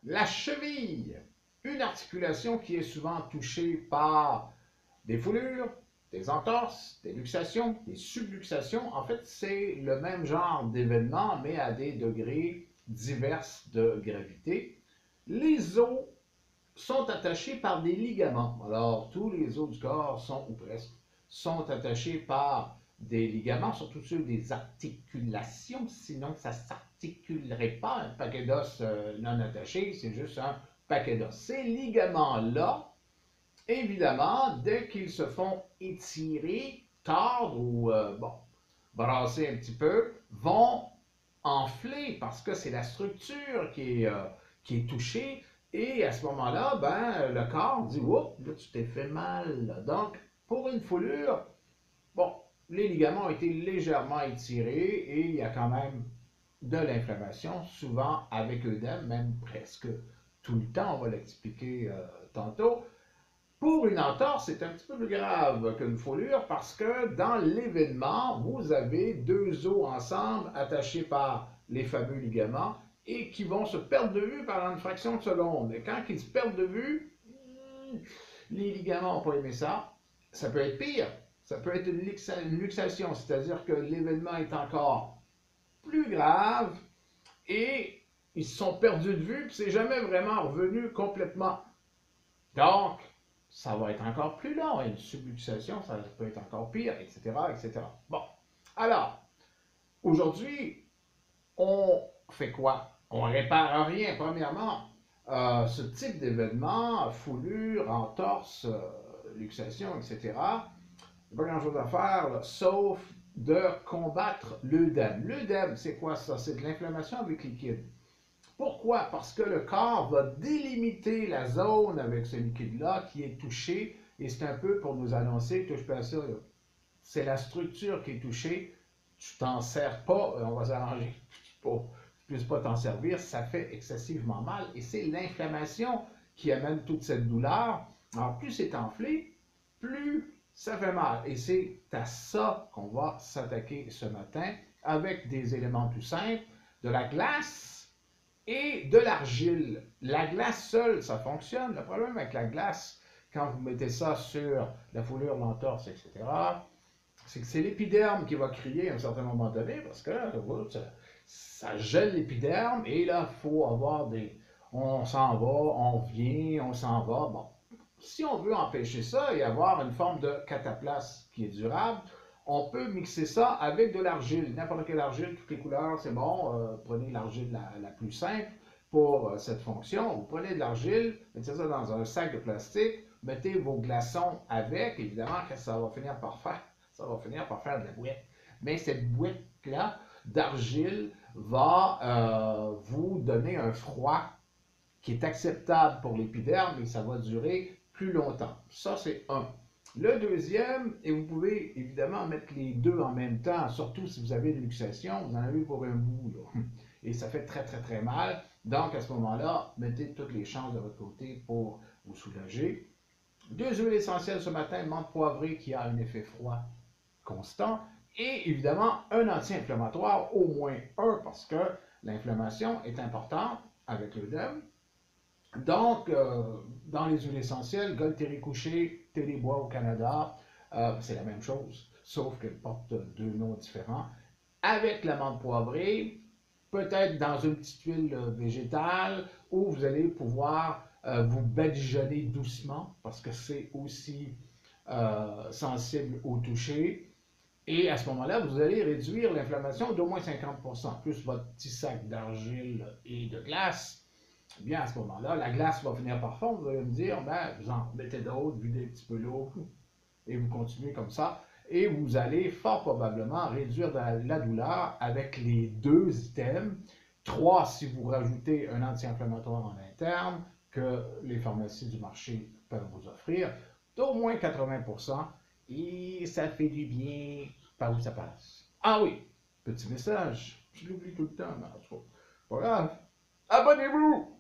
La cheville, une articulation qui est souvent touchée par des foulures, des entorses, des luxations, des subluxations. En fait, c'est le même genre d'événement, mais à des degrés divers de gravité. Les os sont attachés par des ligaments. Alors, tous les os du corps sont, ou presque, sont attachés par des ligaments, surtout ceux des articulations, sinon ça ne s'articulerait pas. Un paquet d'os non attaché, c'est juste un paquet d'os. Ces ligaments-là, évidemment, dès qu'ils se font étirer, tordre ou brasser un petit peu, vont enfler parce que c'est la structure qui est touchée. Et à ce moment-là, ben, le corps dit oups, là, tu t'es fait mal. Donc, pour une foulure, bon, les ligaments ont été légèrement étirés et il y a quand même de l'inflammation, souvent avec œdème, même presque tout le temps. On va l'expliquer tantôt. Pour une entorse, c'est un petit peu plus grave qu'une foulure parce que dans l'événement, vous avez deux os ensemble attachés par les fameux ligaments et qui vont se perdre de vue pendant une fraction de seconde. Et quand ils se perdent de vue, les ligaments n'ont pas aimé ça. Ça peut être pire. Ça peut être une luxation, c'est-à-dire que l'événement est encore plus grave et ils se sont perdus de vue, puis c'est jamais vraiment revenu complètement. Donc, ça va être encore plus long. Une subluxation, ça peut être encore pire, etc., etc. Bon, alors, aujourd'hui, on fait quoi? On répare rien, premièrement. Ce type d'événement, foulure, entorse, luxation, etc., il n'y a pas grand-chose à faire, là, sauf de combattre l'œdème. L'œdème, c'est quoi ça? C'est de l'inflammation avec liquide. Pourquoi? Parce que le corps va délimiter la zone avec ce liquide-là qui est touché, et c'est un peu pour nous annoncer, touche pas à ça, c'est la structure qui est touchée, tu t'en sers pas, on va s'arranger pour que tu puisses pas t'en servir, ça fait excessivement mal, et c'est l'inflammation qui amène toute cette douleur. Alors plus c'est enflé, plus ça fait mal, et c'est à ça qu'on va s'attaquer ce matin avec des éléments tout simples, de la glace, et de l'argile. La glace seule, ça fonctionne. Le problème avec la glace, quand vous mettez ça sur la foulure, l'entorse, etc., c'est que c'est l'épiderme qui va crier à un certain moment donné parce que ça gèle l'épiderme et là, il faut avoir des. On s'en va, on vient, on s'en va. Bon. Si on veut empêcher ça et avoir une forme de cataplasme qui est durable, on peut mixer ça avec de l'argile. N'importe quelle argile, toutes les couleurs, c'est bon. Prenez l'argile la plus simple pour cette fonction. Vous prenez de l'argile, mettez ça dans un sac de plastique, mettez vos glaçons avec. Évidemment, qu'est-ce que ça va finir par faire? Ça va finir par faire de la bouette. Mais cette bouette-là d'argile va vous donner un froid qui est acceptable pour l'épiderme et ça va durer plus longtemps. Ça, c'est un. Le deuxième, et vous pouvez évidemment mettre les deux en même temps, surtout si vous avez une luxation, vous en avez pour un bout, là. Et ça fait très très très mal. Donc à ce moment-là, mettez toutes les chances de votre côté pour vous soulager. Deux huiles essentielles ce matin, menthe poivrée qui a un effet froid constant. Et évidemment, un anti-inflammatoire, au moins un, parce que l'inflammation est importante avec l'œdème. Donc, dans les huiles essentielles, Golterie couché, Télébois au Canada, c'est la même chose, sauf qu'elle porte deux noms différents. Avec l'amande poivrée, peut-être dans une petite huile végétale, où vous allez pouvoir vous badigeonner doucement, parce que c'est aussi sensible au toucher. Et à ce moment-là, vous allez réduire l'inflammation d'au moins 50%, plus votre petit sac d'argile et de glace. Eh bien, à ce moment-là, la glace va finir par fondre. Vous allez me dire, ben, vous en mettez d'autres, videz un petit peu l'eau, et vous continuez comme ça. Et vous allez fort probablement réduire la douleur avec les deux items. Trois, si vous rajoutez un anti-inflammatoire en interne que les pharmacies du marché peuvent vous offrir, d'au moins 80%. Et ça fait du bien par où ça passe. Ah oui, petit message, je l'oublie tout le temps, mais en tout cas, pas grave. Abonnez-vous!